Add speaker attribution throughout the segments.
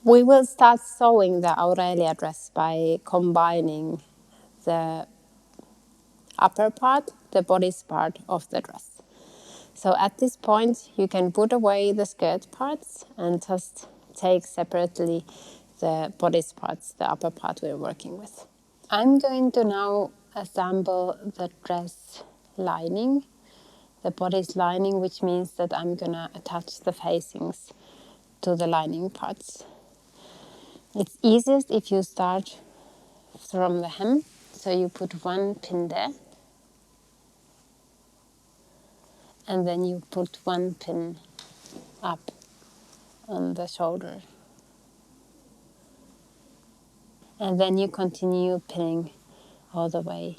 Speaker 1: We will start sewing the Aurelia dress by combining the upper part, the bodice part of the dress. So at this point, you can put away the skirt parts and just take separately the bodice parts, the upper part we're working with. I'm going to now assemble the dress lining, the bodice lining, which means that I'm gonna attach the facings to the lining parts. It's easiest if you start from the hem, so you put one pin there, and then you put one pin up on the shoulder. And then you continue pinning all the way.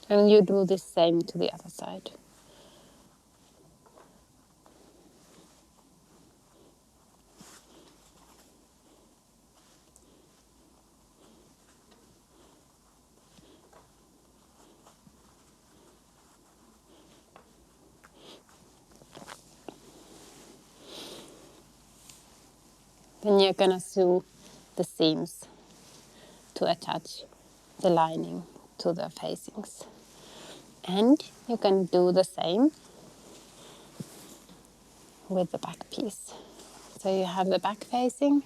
Speaker 1: And you do the same to the other side. Then you're gonna sew the seams to attach the lining to the facings. And you can do the same with the back piece. So you have the back facing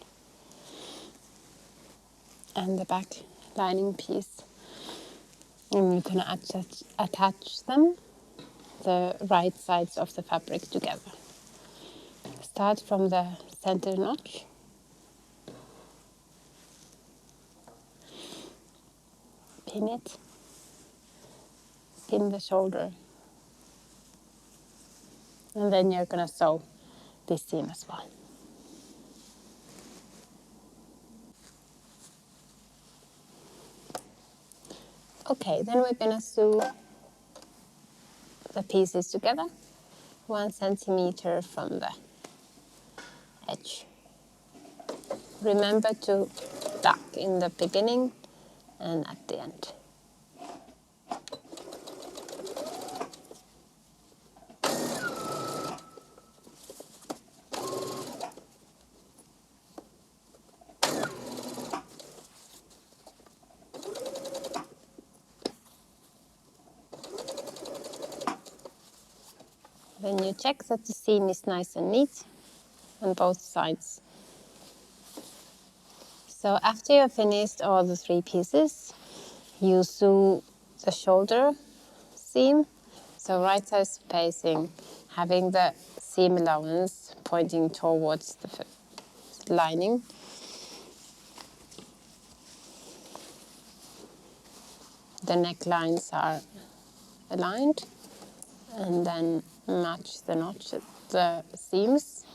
Speaker 1: and the back lining piece. And you're gonna attach them, the right sides of the fabric together. Start from the center notch. Pin it. Pin the shoulder. And then you're gonna sew this seam as well. Okay, then we're gonna sew the pieces together 1 centimeter from the edge. Remember to tuck in the beginning and at the end. Then you check that the seam is nice and neat on both sides. So after you've finished all the 3 pieces, you sew the shoulder seam. So right side spacing, having the seam allowance pointing towards the lining. The necklines are aligned, and then match the notch, the seams.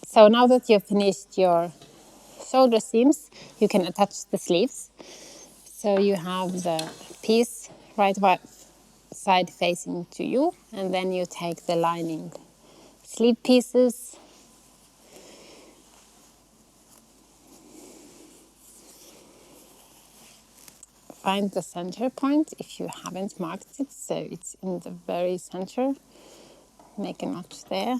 Speaker 1: So now that you've finished your shoulder seams, you can attach the sleeves. So you have the piece right side facing to you, and then you take the lining sleeve pieces, find the center point if you haven't marked it, so it's in the very center. Make a notch there.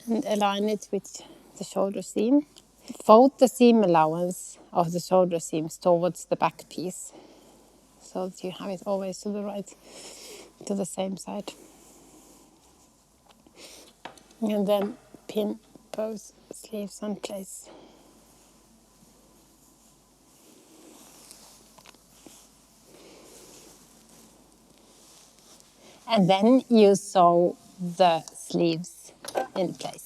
Speaker 1: And align it with the shoulder seam. Fold the seam allowance of the shoulder seams towards the back piece, so that you have it always to the right, to the same side. And then pin both sleeves in place. And then you sew the sleeves in place.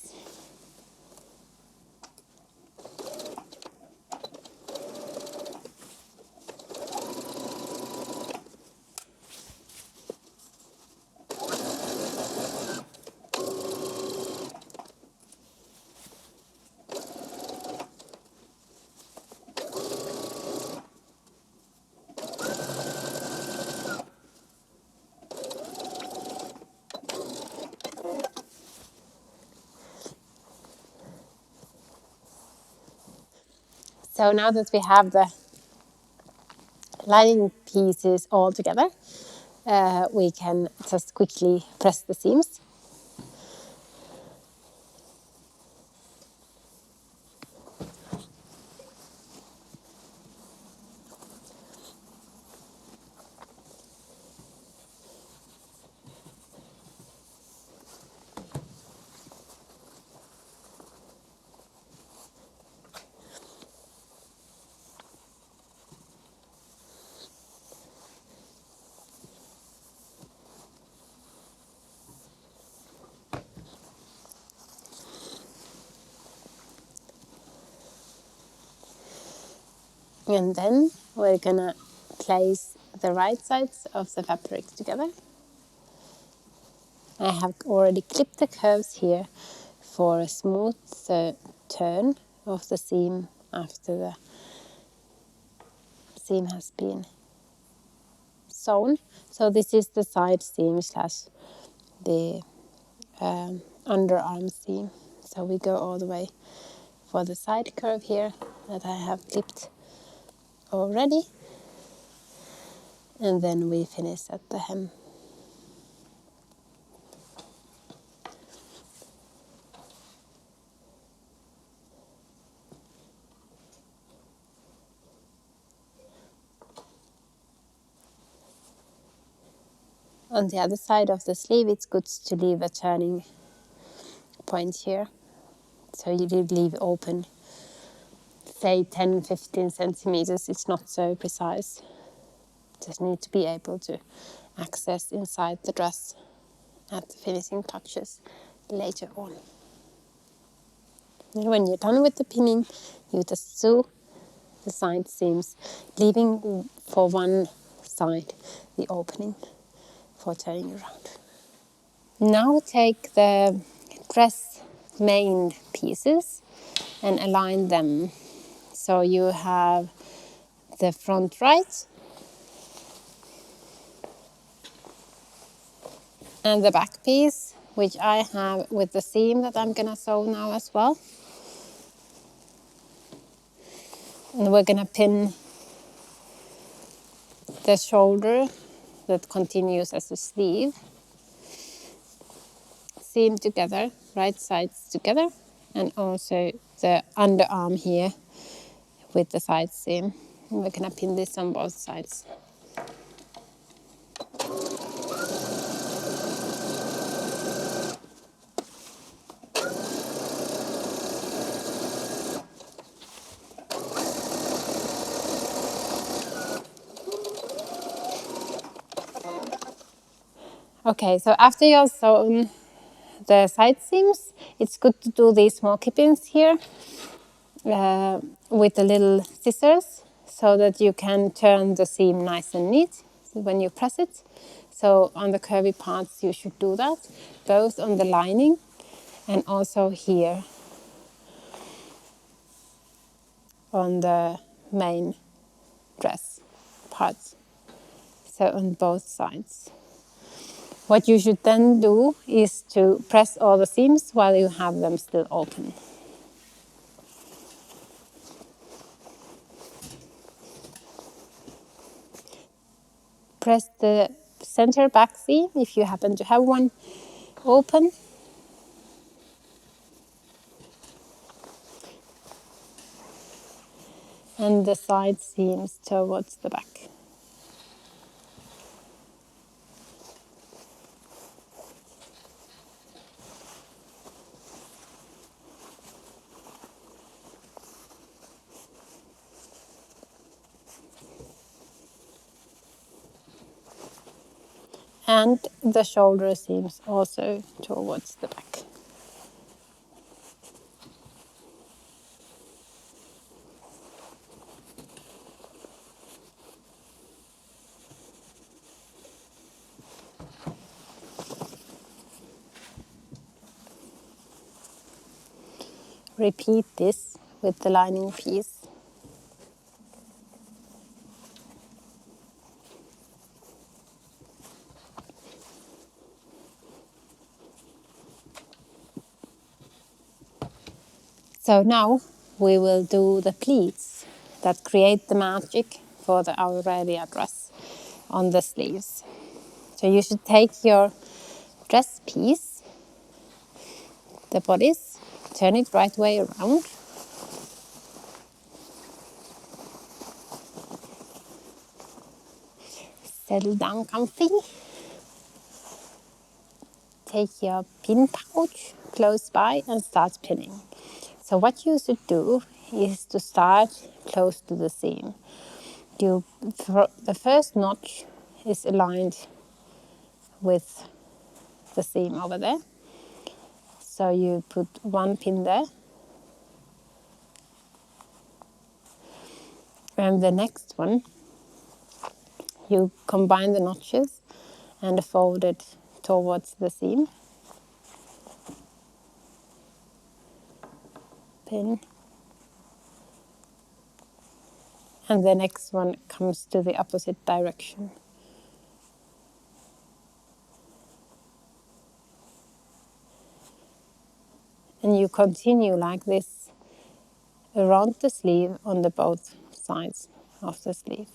Speaker 1: So now that we have the lining pieces all together, we can just quickly press the seams. And then we're gonna place the right sides of the fabric together. I have already clipped the curves here for a smooth turn of the seam after the seam has been sewn. So this is the side seam slash the underarm seam. So we go all the way for the side curve here that I have clipped already, and then we finish at the hem. On the other side of the sleeve, it's good to leave a turning point here, so you do leave open, say 10-15 centimeters. It's not so precise, just need to be able to access inside the dress at the finishing touches later on. And when you're done with the pinning, you just sew the side seams, leaving for one side the opening for turning around. Now take the dress main pieces and align them. So you have the front right and the back piece, which I have with the seam that I'm gonna sew now as well. And we're gonna pin the shoulder that continues as a sleeve, seam together, right sides together, and also the underarm here with the side seam. And we're gonna pin this on both sides. Okay, so after you've sewn the side seams, it's good to do these small clip-ins here with the little scissors so that you can turn the seam nice and neat when you press it. So on the curvy parts you should do that, both on the lining and also here on the main dress parts, so on both sides. What you should then do is to press all the seams while you have them still open. Press the center back seam, if you happen to have one, open. And the side seams towards the back. And the shoulder seams also towards the back. Repeat this with the lining piece. So now we will do the pleats. that create the magic for the Aurelia dress on the sleeves. So you should take your dress piece, the bodice, turn it right way around. Settle down comfy. Take your pin pouch close by and start pinning. So what you should do is to start close to the seam. The first notch is aligned with the seam over there. So you put one pin there. And the next one, you combine the notches and fold it towards the seam. Pin. And the next one comes to the opposite direction. And you continue like this around the sleeve on the both sides of the sleeve.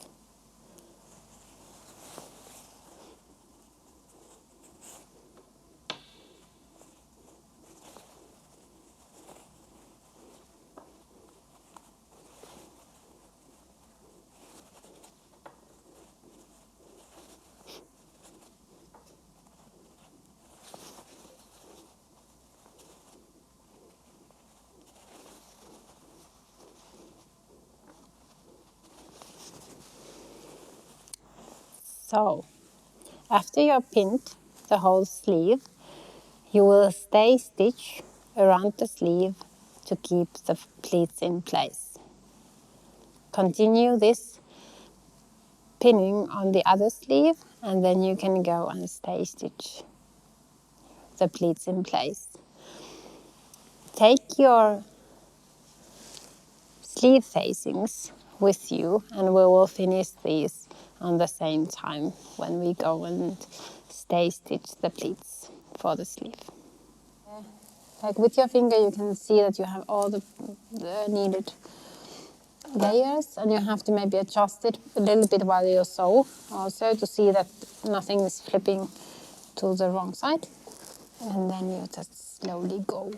Speaker 1: So, after you have pinned the whole sleeve, you will stay stitch around the sleeve to keep the pleats in place. Continue this pinning on the other sleeve, and then you can go and stay stitch the pleats in place. Take your sleeve facings with you, and we will finish these on the same time when we go and stay stitch the pleats for the sleeve. Like with your finger, you can see that you have all the needed layers, and you have to maybe adjust it a little bit while you sew also to see that nothing is flipping to the wrong side, and then you just slowly go.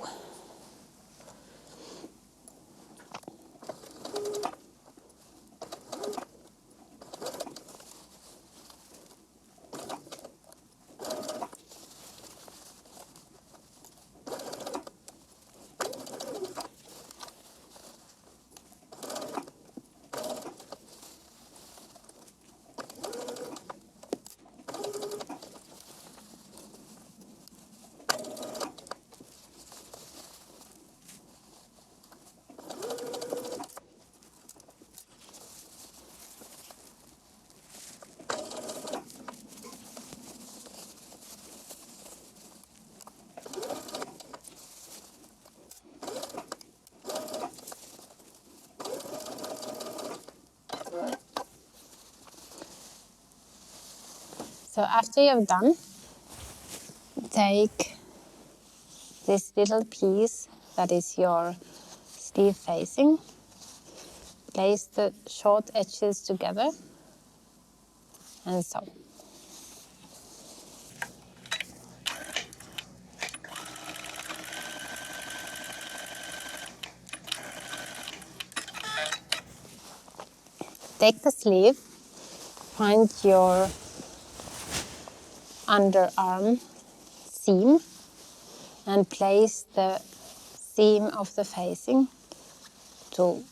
Speaker 1: So after you've done, take this little piece that is your sleeve facing, place the short edges together and sew. Take the sleeve, find your underarm seam and place the seam of the facing to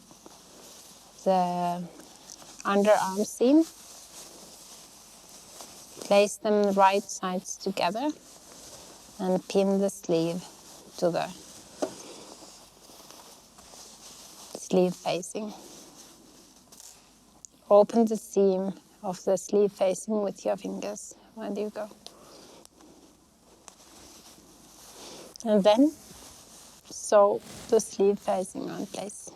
Speaker 1: the underarm seam. Place them right sides together and pin the sleeve to the sleeve facing. Open the seam of the sleeve facing with your fingers when you go. And then sew the sleeve facing on place.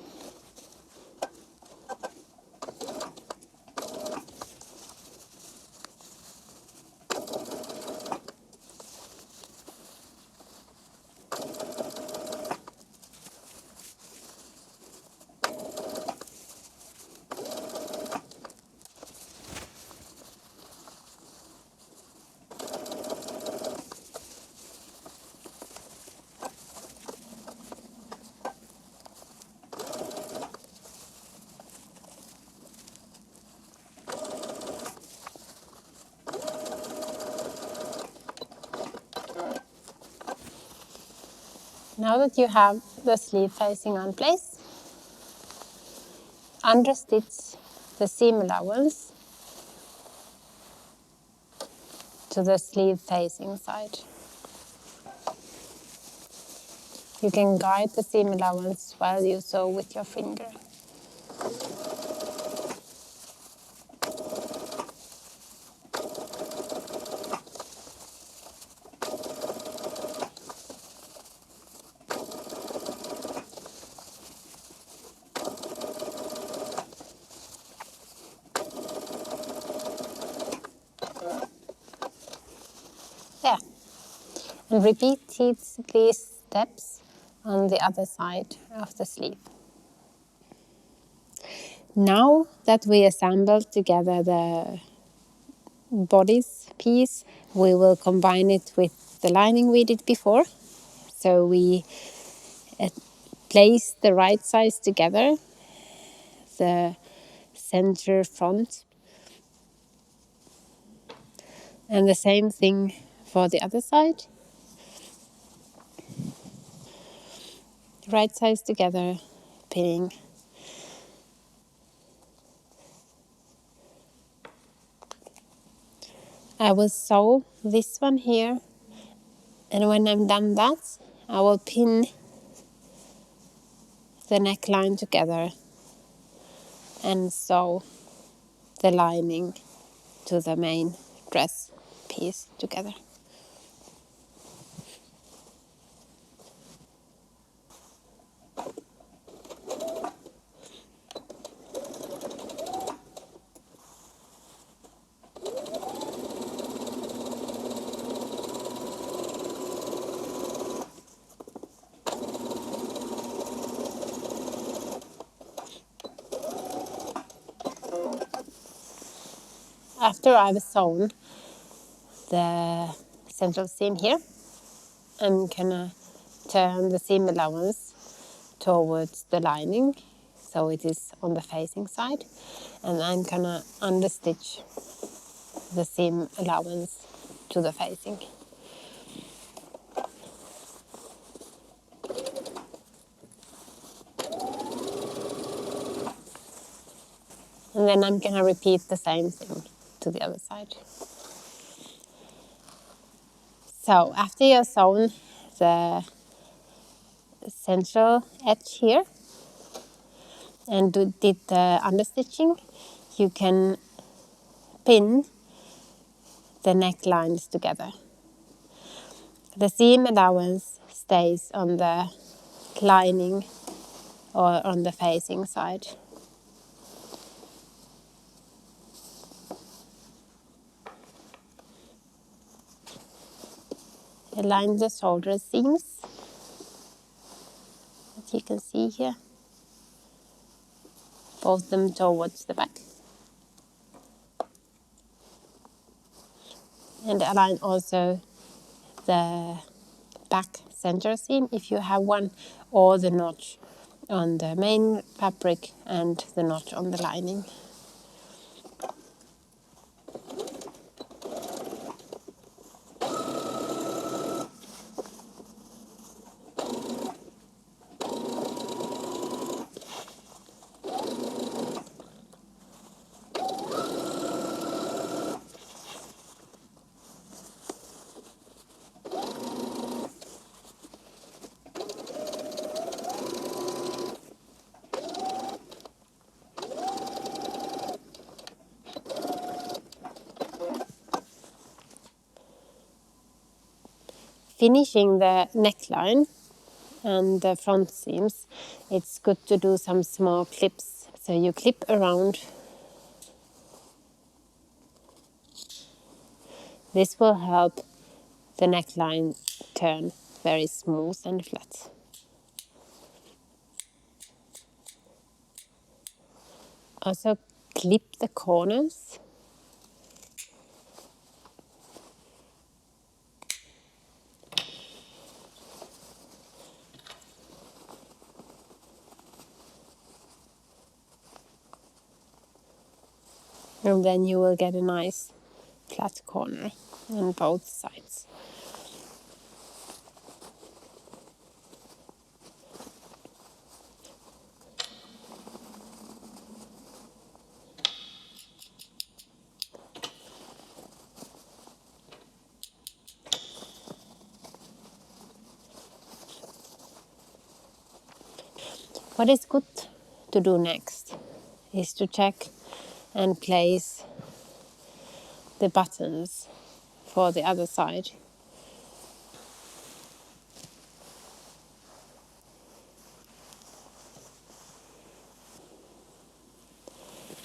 Speaker 1: Now that you have the sleeve facing on place, understitch the seam allowance to the sleeve facing side. You can guide the seam allowance while you sew with your finger. There. And repeat these steps on the other side of the sleeve. Now that we assembled together the bodice piece, we will combine it with the lining we did before. So we place the right sides together, the center front, and the same thing for the other side. Right sides together, pinning. I will sew this one here, and when I'm done that, I will pin the neckline together and sew the lining to the main dress piece together. After I've sewn the central seam here, I'm gonna turn the seam allowance towards the lining, so it is on the facing side, and I'm gonna understitch the seam allowance to the facing. And then I'm gonna repeat the same thing to the other side. So after you've sewn the central edge here and did the understitching, you can pin the necklines together. The seam allowance stays on the lining or on the facing side. Align the shoulder seams that you can see here, both them towards the back. And align also the back center seam if you have one, or the notch on the main fabric and the notch on the lining. Finishing the neckline and the front seams, it's good to do some small clips. So you clip around. This will help the neckline turn very smooth and flat. Also clip the corners. And then you will get a nice flat corner on both sides. What is good to do next is to check and place the buttons for the other side.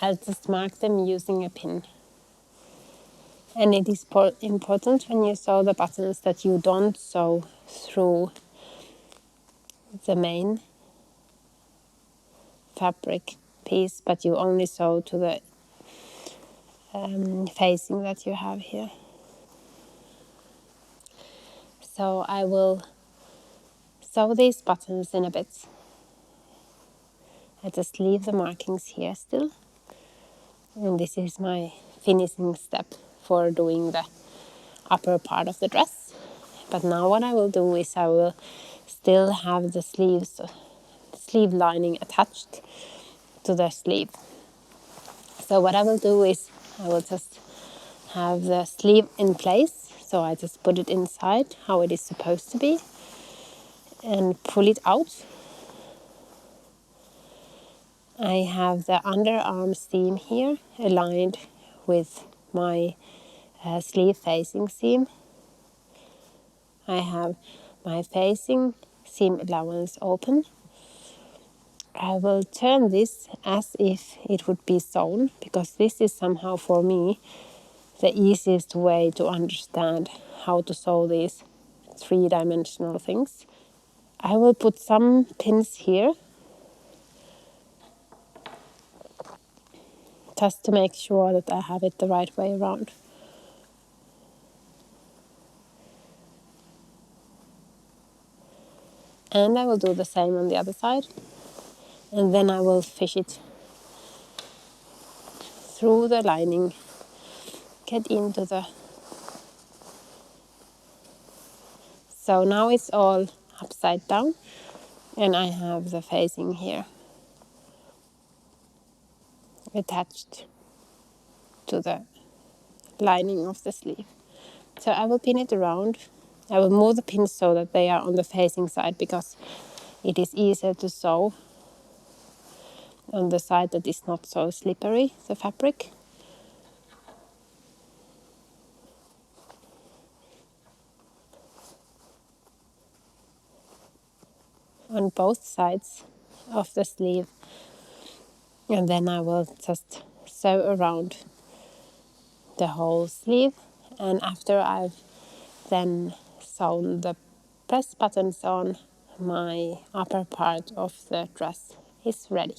Speaker 1: I'll just mark them using a pin. And it is important when you sew the buttons that you don't sew through the main fabric piece, but you only sew to the facing that you have here. So I will sew these buttons in a bit. I just leave the markings here still. And this is my finishing step for doing the upper part of the dress. But now what I will do is I will still have the sleeve lining attached to the sleeve. So what I will do is I will just have the sleeve in place. So I just put it inside how it is supposed to be and pull it out. I have the underarm seam here aligned with my sleeve facing seam. I have my facing seam allowance open. I will turn this as if it would be sewn, because this is somehow for me the easiest way to understand how to sew these three-dimensional things. I will put some pins here just to make sure that I have it the right way around. And I will do the same on the other side. And then I will fish it through the lining, get into the... So now it's all upside down and I have the facing here attached to the lining of the sleeve. So I will pin it around. I will move the pins so that they are on the facing side, because it is easier to sew on the side that is not so slippery, the fabric. On both sides of the sleeve. And then I will just sew around the whole sleeve. And after I've then sewn the press buttons on, my upper part of the dress is ready.